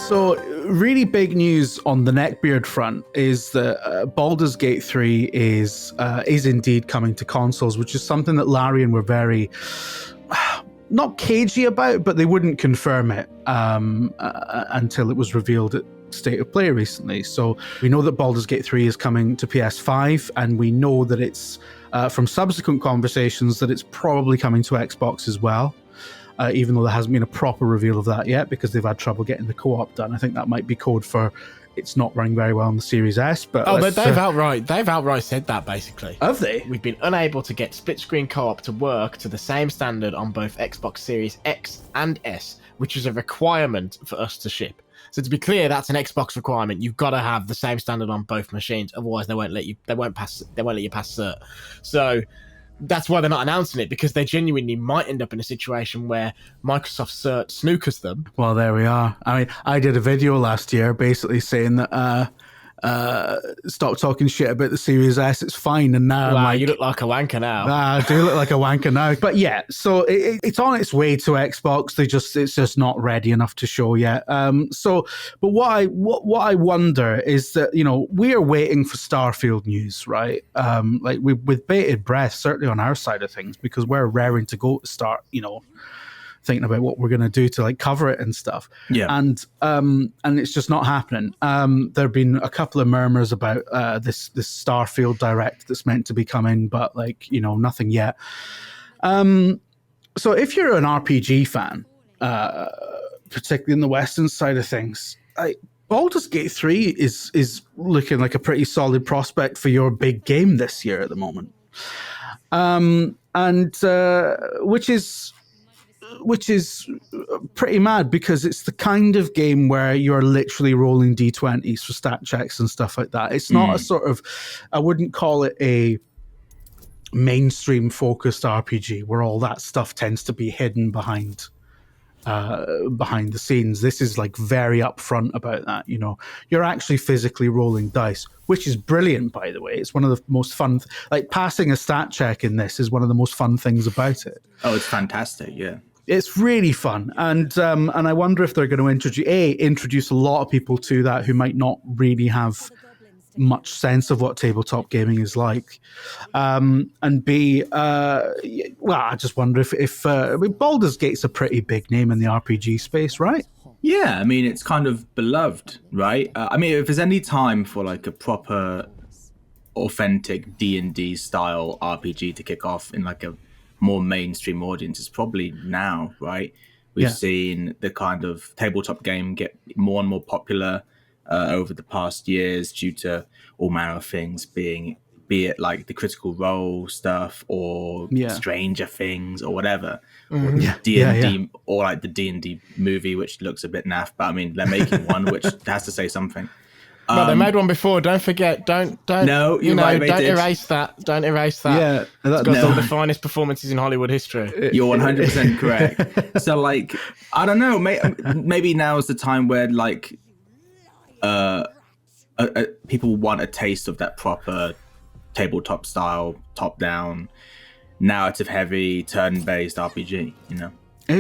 So, really big news on the neckbeard front is that Baldur's Gate 3 is indeed coming to consoles, which is something that Larian were very not cagey about, but they wouldn't confirm it until it was revealed at State of Play recently. So we know that Baldur's Gate 3 is coming to PS5, and we know that it's from subsequent conversations that it's probably coming to Xbox as well. Even though there hasn't been a proper reveal of that yet because they've had trouble getting the co-op done. I think that might be code for it's not running very well on the Series S. But they've outright said that basically. Have they? We've been unable to get split screen co-op to work to the same standard on both Xbox Series X and S, which is a requirement for us to ship. So to be clear, that's an Xbox requirement. You've got to have the same standard on both machines, otherwise they won't let you pass cert. So that's why they're not announcing it, because they genuinely might end up in a situation where Microsoft cert snookers them. Well, there we are. I mean, I did a video last year basically saying that stop talking shit about the Series S, it's fine. And now wow, you look like a wanker now. I do look like a wanker now. But yeah, so it's on its way to Xbox. It's just not ready enough to show yet. But what I wonder is that, you know, we are waiting for Starfield news, right? Like with bated breath, certainly on our side of things, because we're raring to go to start, you know, thinking about what we're going to do to like cover it and stuff. Yeah. And it's just not happening. There have been a couple of murmurs about this Starfield Direct that's meant to be coming, but like, you know, nothing yet. So if you're an RPG fan, particularly in the Western side of things, Baldur's Gate 3 is looking like a pretty solid prospect for your big game this year at the moment. Which is pretty mad, because it's the kind of game where you're literally rolling D20s for stat checks and stuff like that. It's not a sort of, I wouldn't call it a mainstream focused RPG where all that stuff tends to be hidden behind the scenes. This is like very upfront about that. You know, you're actually physically rolling dice, which is brilliant, by the way. It's one of the most fun, like passing a stat check in this is one of the most fun things about it. Oh, it's fantastic. Yeah. It's really fun, and I wonder if they're going to introduce a lot of people to that who might not really have much sense of what tabletop gaming is like, and B, well, I just wonder if I mean, Baldur's Gate's a pretty big name in the RPG space, right? Yeah, I mean, it's kind of beloved, right? I mean, if there's any time for like a proper, authentic D&D style RPG to kick off in like a more mainstream audience, is probably now, right? We've seen the kind of tabletop game get more and more popular over the past years due to all manner of things, be it like the Critical Role stuff or Stranger Things or whatever, or D&D or like the D&D movie, which looks a bit naff, but I mean they're making one which has to say something. But they made one before. Don't forget. Don't. No, you know. Right, don't erase that. Don't erase that. Yeah, it's got some of the finest performances in Hollywood history. You're 100% correct. So, like, I don't know. Maybe now is the time where, like, people want a taste of that proper tabletop style, top-down, narrative-heavy, turn-based RPG. You know.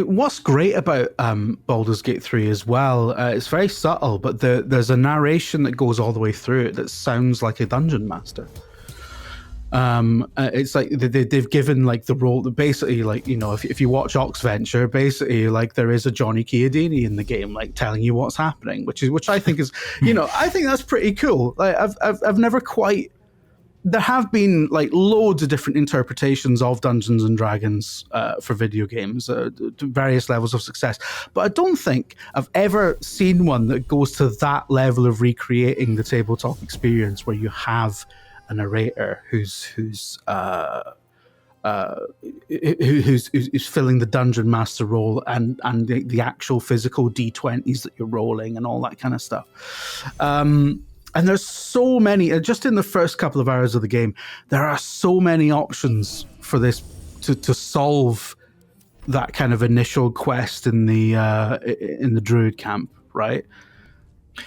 What's great about Baldur's Gate 3 as well, it's very subtle, but there's a narration that goes all the way through it that sounds like a dungeon master. It's like they've given like the role, basically, like, you know, if you watch Oxventure, basically like there is a Johnny Chiodini in the game, like telling you what's happening, which I think is, you know, I think that's pretty cool. Like I've never quite. There have been like loads of different interpretations of Dungeons and Dragons for video games to various levels of success, but I don't think I've ever seen one that goes to that level of recreating the tabletop experience, where you have a narrator who's filling the dungeon master role and the actual physical D20s that you're rolling and all that kind of stuff. And there's so many, just in the first couple of hours of the game, there are so many options for this to solve that kind of initial quest in the druid camp, right?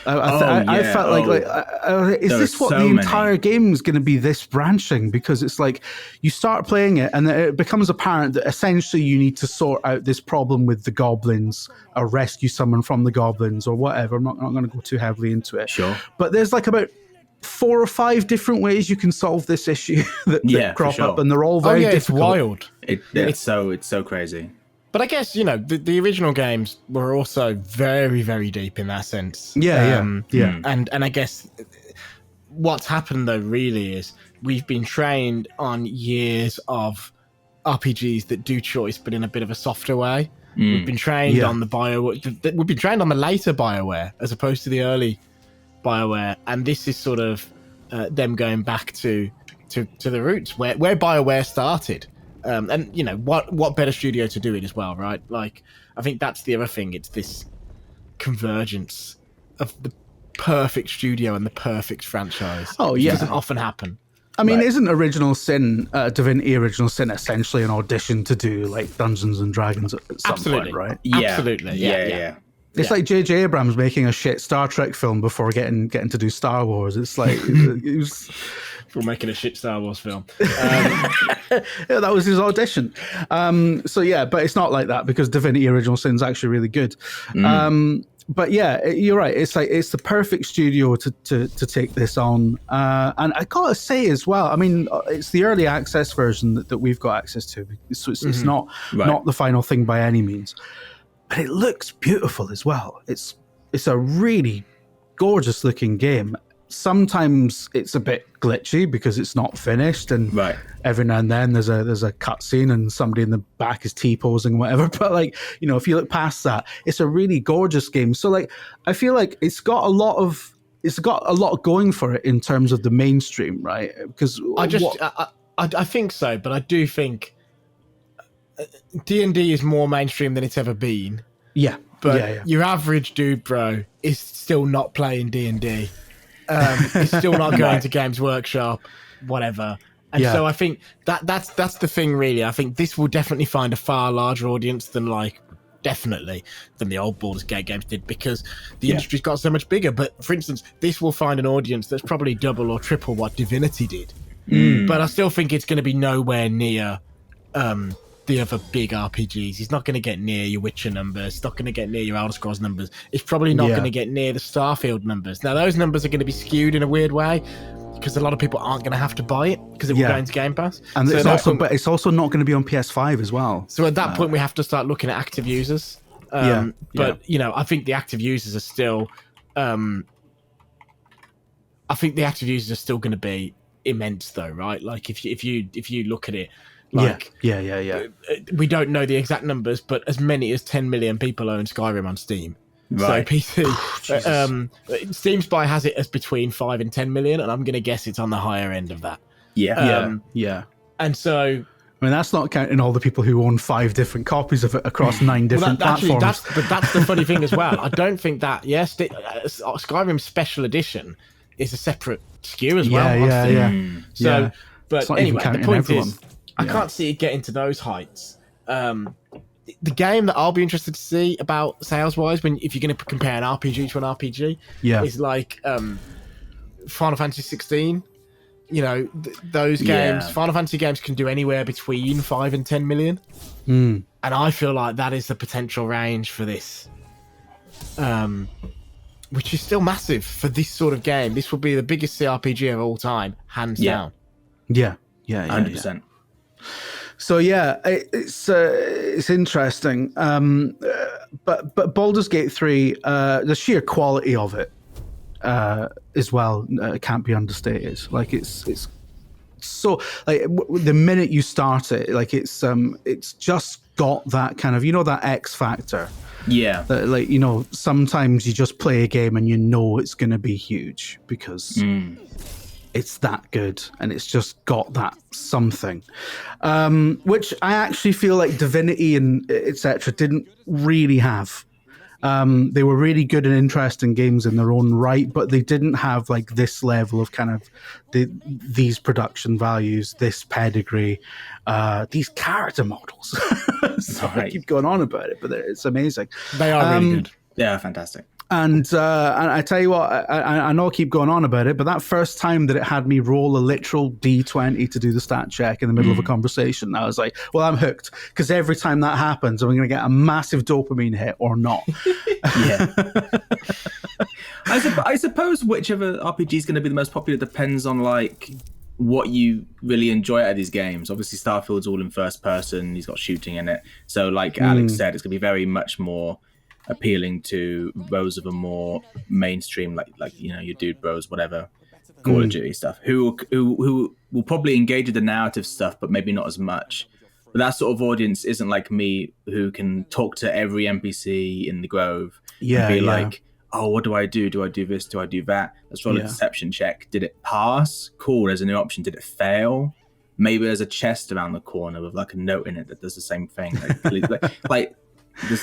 I felt is There this are what so the many. entire game is going to be, this branching? Because it's like you start playing it and it becomes apparent that essentially you need to sort out this problem with the goblins or rescue someone from the goblins or whatever. I'm not going to go too heavily into it. Sure. But there's like about 4 or 5 different ways you can solve this issue that crop up, and they're all very difficult. It's wild. It's so crazy. But I guess, the original games were also very, very deep in that sense. Yeah. And I guess what's happened, though, really is we've been trained on years of RPGs that do choice, but in a bit of a softer way. We've been trained on we've been trained on the later BioWare as opposed to the early BioWare. And this is sort of them going back to the roots where BioWare started. And what better studio to do it as well, right? Like, I think that's the other thing. It's this convergence of the perfect studio and the perfect franchise. Which doesn't often happen. I mean, isn't Divinity Original Sin essentially an audition to do like Dungeons and Dragons at some point, right? Absolutely. Yeah. It's like J.J. Abrams making a shit Star Trek film before getting to do Star Wars. It's like it was for making a shit Star Wars film. That was his audition. But it's not like that because Divinity Original Sin is actually really good. But yeah, you're right. It's like it's the perfect studio to take this on. And I gotta say as well, I mean, it's the early access version that we've got access to. So it's not the final thing by any means. But it looks beautiful as well. It's a really gorgeous looking game. Sometimes it's a bit glitchy because it's not finished, and every now and then there's a cutscene and somebody in the back is T-posing, whatever. But like, if you look past that, it's a really gorgeous game. So like, I feel like it's got a lot going for it in terms of the mainstream, right? Because I think so, but I do think D&D is more mainstream than it's ever been. Yeah. But your average dude, bro, is still not playing D&D. He's still not going to Games Workshop, whatever. And so I think that's the thing, really. I think this will definitely find a far larger audience than the old Baldur's Gate games did, because the industry's got so much bigger. But for instance, this will find an audience that's probably double or triple what Divinity did. But I still think it's going to be nowhere near the other big RPGs. He's not going to get near your Witcher numbers. He's not going to get near your Elder Scrolls numbers. It's probably not going to get near the Starfield numbers. Now, those numbers are going to be skewed in a weird way because a lot of people aren't going to have to buy it because it will go into Game Pass. And so it's also not going to be on PS5 as well. So at that point, we have to start looking at active users. But I think the active users are still. I think the active users are still going to be immense, though, right? Like if you look at it. We don't know the exact numbers, but as many as 10 million people own Skyrim on Steam. Right. So PC, Steam Spy has it as between 5 and 10 million, and I'm going to guess it's on the higher end of that. And so, I mean, that's not counting all the people who own 5 different copies of it across 9 different platforms. That's the funny thing as well. I don't think that. Skyrim Special Edition is a separate SKU as well. So, but anyway, the point is. I can't see it getting to those heights. The game that I'll be interested to see about sales-wise, if you're going to compare an RPG to an RPG, is like Final Fantasy 16. Those games, Final Fantasy games can do anywhere between 5 and 10 million. And I feel like that is the potential range for this, which is still massive for this sort of game. This will be the biggest CRPG of all time, hands down. Yeah, 100%. So it's interesting, but Baldur's Gate 3, the sheer quality of it as well can't be understated. Like it's so like the minute you start it, like it's just got that kind of that X factor. Yeah, that, like sometimes you just play a game and it's going to be huge because. It's that good, and it's just got that something, which I actually feel like Divinity and etc. didn't really have. They were really good and interesting games in their own right, but they didn't have like this level of kind of these production values, this pedigree, these character models. So I keep going on about it, but it's amazing. They are really good. Yeah, fantastic. And I tell you what, I know I keep going on about it, but that first time that it had me roll a literal D20 to do the stat check in the middle of a conversation, I was like, well, I'm hooked, because every time that happens, I'm going to get a massive dopamine hit or not. Yeah. I suppose whichever RPG is going to be the most popular depends on like what you really enjoy out of these games. Obviously, Starfield's all in first person. He's got shooting in it. So like Alex said, it's going to be very much more appealing to those of a more mainstream, like you know, your dude bros, whatever, Call of Duty stuff, who will probably engage with the narrative stuff, but maybe not as much. But that sort of audience isn't like me, who can talk to every NPC in the Grove and be like, oh, what do I do? Do I do this? Do I do that? Let's roll a deception check. Did it pass? Cool, there's a new option. Did it fail? Maybe there's a chest around the corner with like a note in it that does the same thing. Like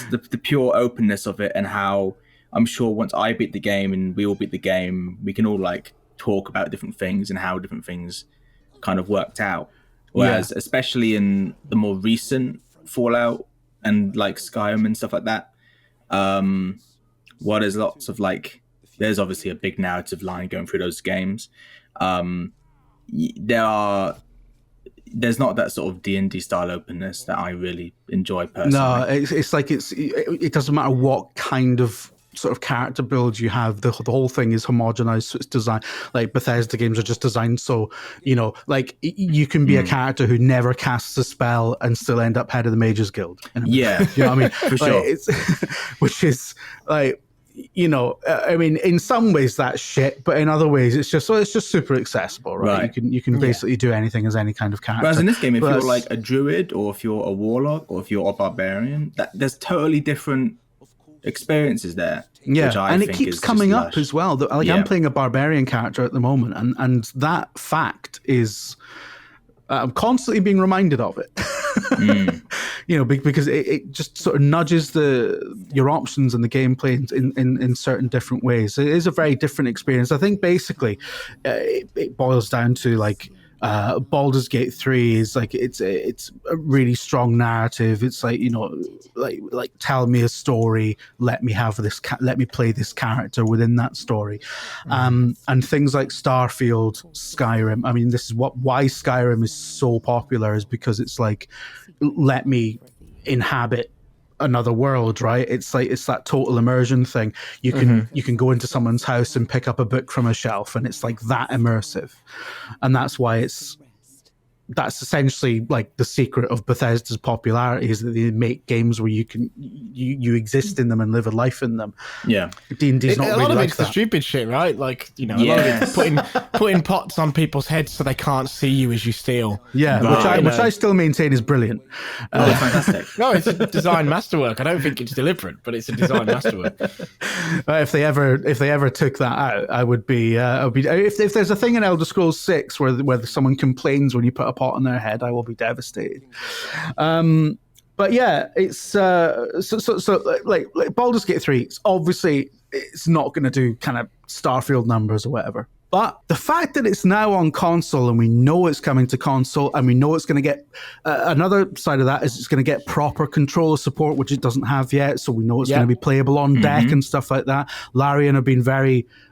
the pure openness of it, and how I'm sure once I beat the game and we all beat the game, we can all like talk about different things and how different things kind of worked out. Whereas especially in the more recent Fallout and like Skyrim and stuff like that, there's lots of like, there's obviously a big narrative line going through those games. There's not that sort of D&D style openness that I really enjoy personally. No, it's like it doesn't matter what kind of sort of character build you have. The whole thing is homogenized, so it's designed like Bethesda games are just designed so, you know, like you can be a character who never casts a spell and still end up head of the Mages Guild. Yeah, you know what I mean? For sure. Which is like, you know, I mean, in some ways that's shit, but in other ways it's just super accessible, right? You can basically do anything as any kind of character. Whereas in this game, if you're like a druid or if you're a warlock or if you're a barbarian, there's totally different experiences there. Yeah, which I and think it keeps is coming just up as well. Like I'm playing a barbarian character at the moment, and that fact is I'm constantly being reminded of it. You know, because it just sort of nudges your options and the gameplay in certain different ways. It is a very different experience. I think basically it boils down to like Baldur's Gate 3 is like it's a really strong narrative. It's like, you know, like tell me a story, let me have this, let me play this character within that story. And things like Starfield, Skyrim. I mean, this is why Skyrim is so popular, is because it's like, let me inhabit another world, right? It's like it's that total immersion thing. You can go into someone's house and pick up a book from a shelf, and it's like that immersive. And that's why that's essentially like the secret of Bethesda's popularity, is that they make games where you can you exist in them and live a life in them. Yeah, D&D's not really like that. A lot of it's the stupid shit, right? Like, you know, a lot of it's putting pots on people's heads so they can't see you as you steal. Yeah, which I still maintain is brilliant. Fantastic. No, it's a design masterwork. I don't think it's deliberate, but it's a design masterwork. If they ever took that out, I would be if there's a thing in Elder Scrolls 6 where someone complains when you put a pot on their head, I will be devastated. But yeah, it's so like Baldur's Gate 3, it's not going to do kind of Starfield numbers or whatever. But the fact that it's now on console, and we know it's coming to console, and we know it's going to get another side of that is it's going to get proper controller support, which it doesn't have yet. So we know it's going to be playable on deck and stuff like that. Larian have been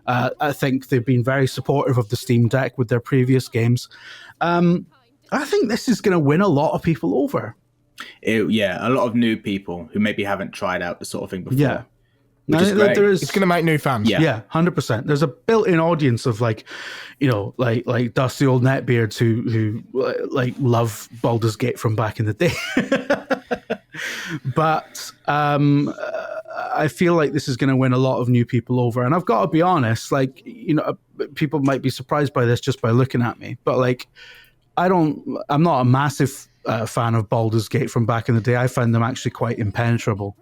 I think they've been very supportive of the Steam Deck with their previous games. I think this is going to win a lot of people over. A lot of new people who maybe haven't tried out the sort of thing before. Yeah. Which is great. It's going to make new fans. Yeah, 100%. There's a built-in audience of like, you know, like dusty old neckbeards who like love Baldur's Gate from back in the day. But I feel like this is going to win a lot of new people over. And I've got to be honest, like, you know, people might be surprised by this just by looking at me, but like, I'm not a massive fan of Baldur's Gate from back in the day. I found them actually quite impenetrable.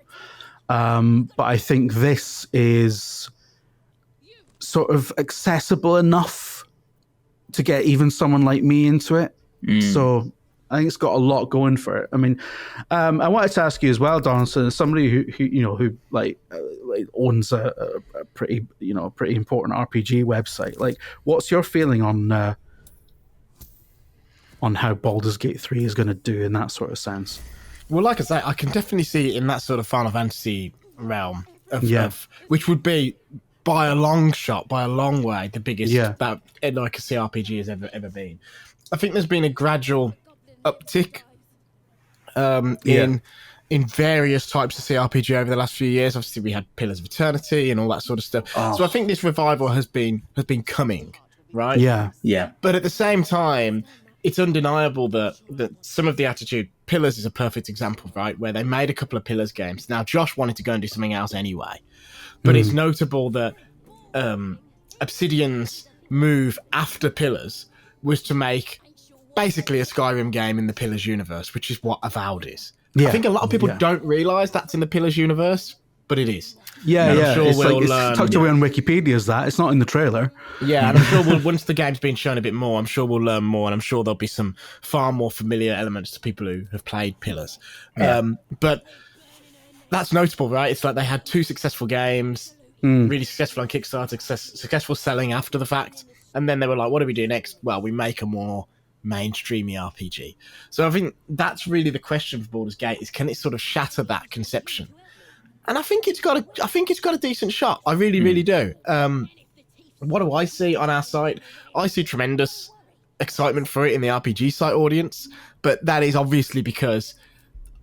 But I think this is sort of accessible enough to get even someone like me into it. So I think it's got a lot going for it. I mean, I wanted to ask you as well, Donaldson, as somebody who owns a pretty important RPG website. Like, what's your feeling on how Baldur's Gate 3 is going to do in that sort of sense? Well, like I say, I can definitely see it in that sort of Final Fantasy realm. of which would be by a long shot, by a long way, the biggest that like a CRPG has ever been. I think there's been a gradual uptick in various types of CRPG over the last few years. Obviously, we had Pillars of Eternity and all that sort of stuff. So I think this revival has been coming, right? Yeah. But at the same time, it's undeniable that some of the attitude, Pillars is a perfect example, right? Where they made a couple of Pillars games. Now, Josh wanted to go and do something else anyway. But it's notable that Obsidian's move after Pillars was to make basically a Skyrim game in the Pillars universe, which is what Avowed is. I think a lot of people don't realise that's in the Pillars universe, but it is. I'm sure it's tucked away on Wikipedia as that. It's not in the trailer. Yeah, and I'm sure once the game's been shown a bit more, I'm sure we'll learn more, and I'm sure there'll be some far more familiar elements to people who have played Pillars. But that's notable, right? It's like they had 2 successful games, really successful on Kickstarter, successful selling after the fact, and then they were like, what do we do next? Well, we make a more mainstreamy RPG. So I think that's really the question for Baldur's Gate, is can it sort of shatter that conception? And I think it's got a decent shot. I really, really do. What do I see on our site? I see tremendous excitement for it in the RPG site audience, but that is obviously because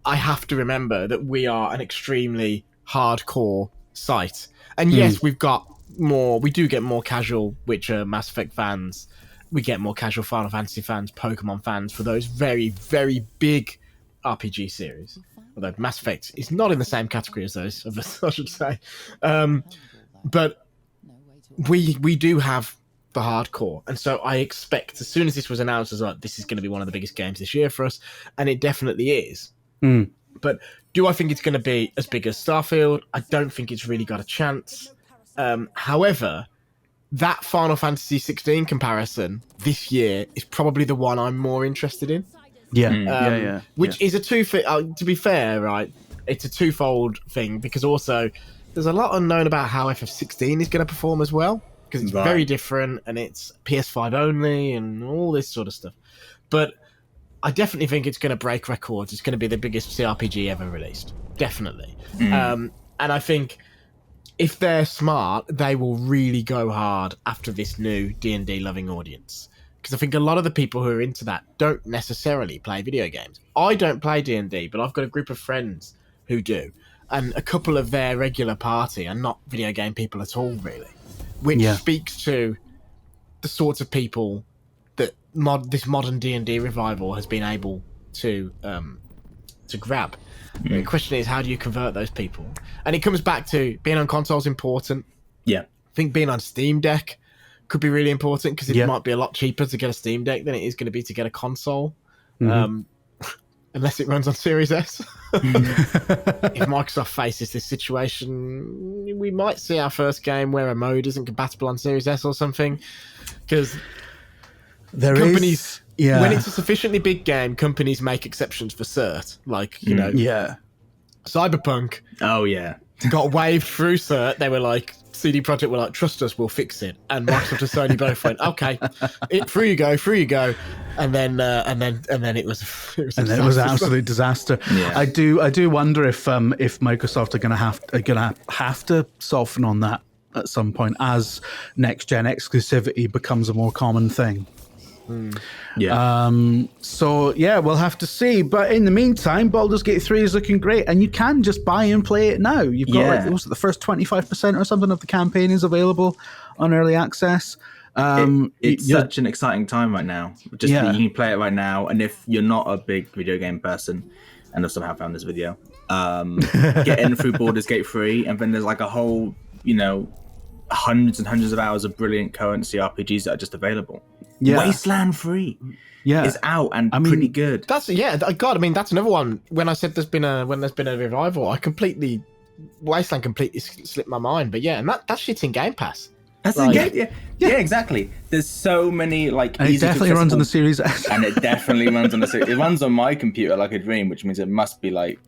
I have to remember that we are an extremely hardcore site. And yes, we do get more casual Witcher, Mass Effect fans. We get more casual Final Fantasy fans, Pokemon fans for those very, very big RPG series. Although Mass Effect is not in the same category as those of us, I should say. But we do have the hardcore. And so I expect, as soon as this was announced, I was like, this is going to be one of the biggest games this year for us. And it definitely is. But do I think it's going to be as big as Starfield? I don't think it's really got a chance. However, that Final Fantasy 16 comparison this year is probably the one I'm more interested in. Which is a to be fair, right? It's a twofold thing, because also there's a lot unknown about how FF16 is going to perform as well, because it's very different and it's PS5 only and all this sort of stuff. But I definitely think it's going to break records. It's going to be the biggest CRPG ever released. Definitely. And I think if they're smart, they will really go hard after this new D&D loving audience. Because I think a lot of the people who are into that don't necessarily play video games. I don't play D&D, but I've got a group of friends who do. And a couple of their regular party are not video game people at all, really. Which speaks to the sorts of people that this modern D&D revival has been able to grab. The question is, how do you convert those people? And it comes back to being on console is important. I think being on Steam Deck could be really important, because it might be a lot cheaper to get a Steam Deck than it is going to be to get a console. Unless it runs on Series S. If Microsoft faces this situation, we might see our first game where a mode isn't compatible on Series S or something. Because companies, when it's a sufficiently big game, companies make exceptions for cert. Like, Cyberpunk. Got waved through cert. They were like, CD Projekt were like, trust us, we'll fix it. And Microsoft and Sony both went, okay, through you go. And then it was an absolute disaster. I do wonder if Microsoft are gonna have to soften on that at some point as next gen exclusivity becomes a more common thing. So we'll have to see. But in the meantime, Baldur's Gate 3 is looking great, and you can just buy and play it now. You've got was it the first 25% or something of the campaign is available on early access. It's such an exciting time right now. You can play it right now, and if you're not a big video game person and have somehow found this video, get in through Baldur's Gate 3, and then there's like a whole, hundreds and hundreds of hours of brilliant current CRPGs that are just available. Wasteland 3 is out and pretty good. That's that's another one. When I said there's been a revival, Wasteland completely slipped my mind. But and that shit's in Game Pass. That's in Game. Yeah, exactly. There's so many and it definitely runs on the Series S. And it definitely runs on the Series. It runs on my computer like a dream, which means it must be like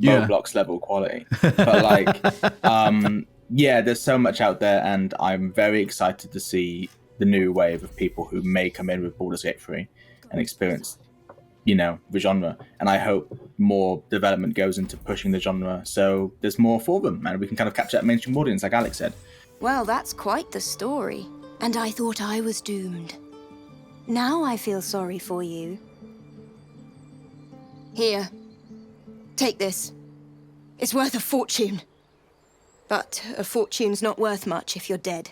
Roblox level quality. But there's so much out there, and I'm very excited to see the new wave of people who may come in with Baldur's Gate 3 and experience the genre. And I hope more development goes into pushing the genre so there's more for them and we can kind of capture that mainstream audience, like Alex said. Well, that's quite the story. And I thought I was doomed. Now I feel sorry for you. Here, take this. It's worth a fortune. But a fortune's not worth much if you're dead.